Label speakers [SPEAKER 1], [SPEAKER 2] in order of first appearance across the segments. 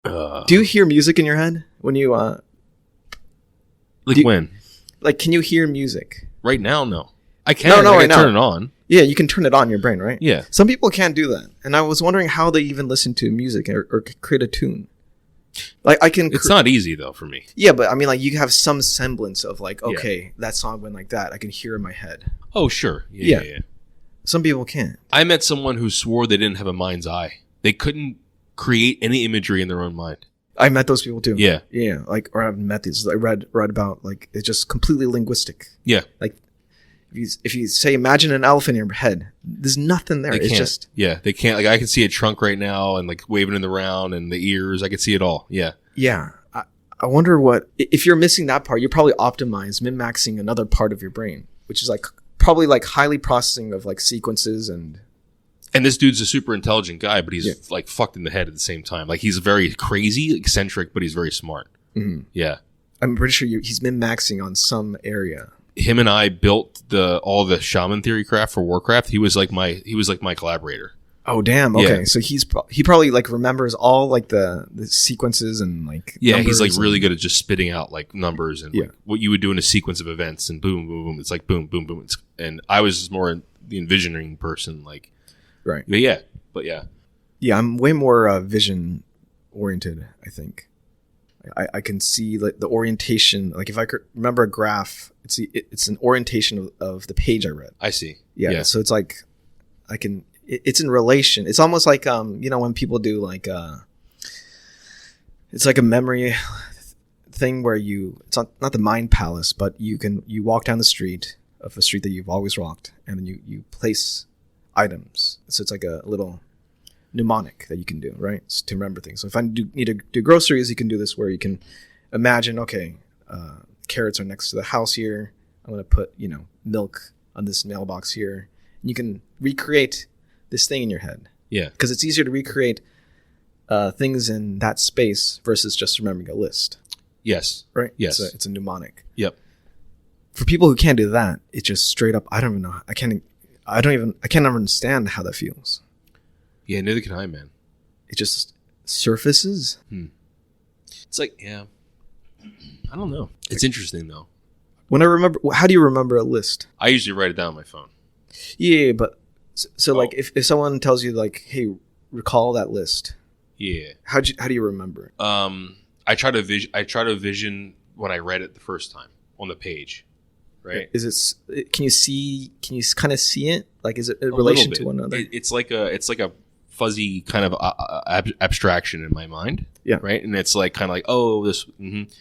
[SPEAKER 1] Do you hear music in your head when you
[SPEAKER 2] when?
[SPEAKER 1] Like, can you hear music?
[SPEAKER 2] Right now, no. I can.
[SPEAKER 1] No,
[SPEAKER 2] I
[SPEAKER 1] right
[SPEAKER 2] can
[SPEAKER 1] now.
[SPEAKER 2] turn it on.
[SPEAKER 1] Yeah, you can turn it on in your brain, right?
[SPEAKER 2] Yeah.
[SPEAKER 1] Some people can't do that, and I was wondering how they even listen to music or create a tune. Like, I can.
[SPEAKER 2] It's not easy though for me.
[SPEAKER 1] Yeah, but I mean, like, you have some semblance of like, okay, that song went like that. I can hear it in my head.
[SPEAKER 2] Oh, sure. Yeah.
[SPEAKER 1] Some people can't.
[SPEAKER 2] I met someone who swore they didn't have a mind's eye. They couldn't create any imagery in their own mind.
[SPEAKER 1] I met those people too.
[SPEAKER 2] Yeah.
[SPEAKER 1] Yeah. Like, or I've met these. I read about like it's just completely linguistic.
[SPEAKER 2] Yeah.
[SPEAKER 1] Like, if you say imagine an elephant in your head, there's nothing there. It's just
[SPEAKER 2] they can't. Like I can see a trunk right now and like waving in the round and the ears. I can see it all. Yeah.
[SPEAKER 1] Yeah. I wonder what if you're missing that part. You're probably optimized min-maxing another part of your brain, which is like probably like highly processing of like sequences and.
[SPEAKER 2] And this dude's a super intelligent guy, but he's like fucked in the head at the same time. Like he's very crazy, eccentric, but he's very smart.
[SPEAKER 1] Mm-hmm.
[SPEAKER 2] Yeah.
[SPEAKER 1] I'm pretty sure he's min-maxing on some area.
[SPEAKER 2] Him and I built all the shaman theory craft for Warcraft. He was like my collaborator.
[SPEAKER 1] Oh damn! Okay,
[SPEAKER 2] Yeah.
[SPEAKER 1] so he probably like remembers all like the sequences and like
[SPEAKER 2] he's like really good at just spitting out like numbers and like, what you would do in a sequence of events and boom boom boom. It's like boom boom boom. And I was just more the envisioning person, like
[SPEAKER 1] right.
[SPEAKER 2] But yeah.
[SPEAKER 1] I'm way more vision oriented. I think I can see like the orientation. Like if I could remember a graph, it's an orientation of the page I read.
[SPEAKER 2] I see.
[SPEAKER 1] Yeah. So it's like I can. It's in relation. It's almost like when people do like it's like a memory thing where it's not the mind palace, but you walk down the street of a street that you've always walked, and then you place items. So it's like a little mnemonic that you can do, right? To remember things. So if I need to do groceries, you can do this where you can imagine, okay, carrots are next to the house here. I'm going to put, milk on this mailbox here. And you can recreate this thing in your head.
[SPEAKER 2] Yeah.
[SPEAKER 1] Because it's easier to recreate things in that space versus just remembering a list.
[SPEAKER 2] Yes.
[SPEAKER 1] Right?
[SPEAKER 2] Yes.
[SPEAKER 1] It's a mnemonic.
[SPEAKER 2] Yep.
[SPEAKER 1] For people who can't do that, it's just straight up, I don't even know. I can't understand how that feels.
[SPEAKER 2] Yeah, neither can I, man.
[SPEAKER 1] It just surfaces.
[SPEAKER 2] It's like, I don't know. It's interesting though.
[SPEAKER 1] How do you remember a list?
[SPEAKER 2] I usually write it down on my phone.
[SPEAKER 1] Yeah, but like if someone tells you like, hey, recall that list.
[SPEAKER 2] Yeah.
[SPEAKER 1] How do you remember it?
[SPEAKER 2] I try to vision when I read it the first time on the page. Right.
[SPEAKER 1] Can you kind of see it? Like, is it in relation to one another?
[SPEAKER 2] It's like a fuzzy kind of abstraction in my mind.
[SPEAKER 1] Yeah.
[SPEAKER 2] Right. And it's like kind of like, oh, this. Mm-hmm.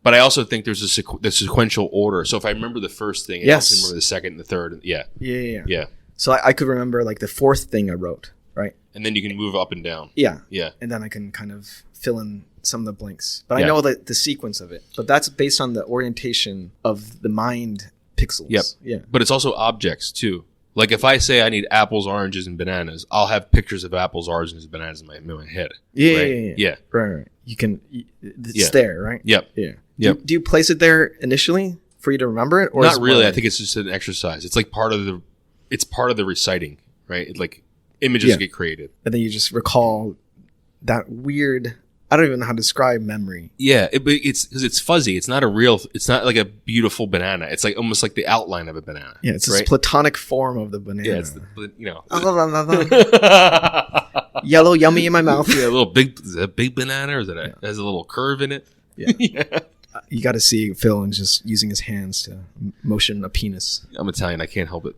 [SPEAKER 2] But I also think there's the sequential order. So if I remember the first thing, I also remember the second and the third. Yeah.
[SPEAKER 1] Yeah. So I could remember like the fourth thing I wrote. Right.
[SPEAKER 2] And then you can move up and down.
[SPEAKER 1] Yeah.
[SPEAKER 2] Yeah. And
[SPEAKER 1] then I can kind of fill in some of the blanks. But I know the sequence of it. But that's based on the orientation of the mind pixels.
[SPEAKER 2] Yep.
[SPEAKER 1] Yeah.
[SPEAKER 2] But it's also objects too. Like if I say I need apples, oranges, and bananas, I'll have pictures of apples, oranges, and bananas in my head.
[SPEAKER 1] Yeah. Right. You can. It's there, right?
[SPEAKER 2] Yep.
[SPEAKER 1] Yeah.
[SPEAKER 2] Yep.
[SPEAKER 1] Do you place it there initially for you to remember it, or
[SPEAKER 2] not really? I think it's just an exercise. It's like part of the reciting, right? Like images get created,
[SPEAKER 1] and then you just recall that weird. I don't even know how to describe memory.
[SPEAKER 2] Yeah, it's because it's fuzzy. It's not like a beautiful banana. It's like almost like the outline of a banana.
[SPEAKER 1] Yeah, it's this platonic form of the banana.
[SPEAKER 2] Yeah, it's
[SPEAKER 1] yellow, yummy in my mouth.
[SPEAKER 2] Yeah, is it a big banana, or is it has a little curve in it?
[SPEAKER 1] Yeah. You got to see Phil and just using his hands to motion a penis.
[SPEAKER 2] I'm Italian. I can't help it.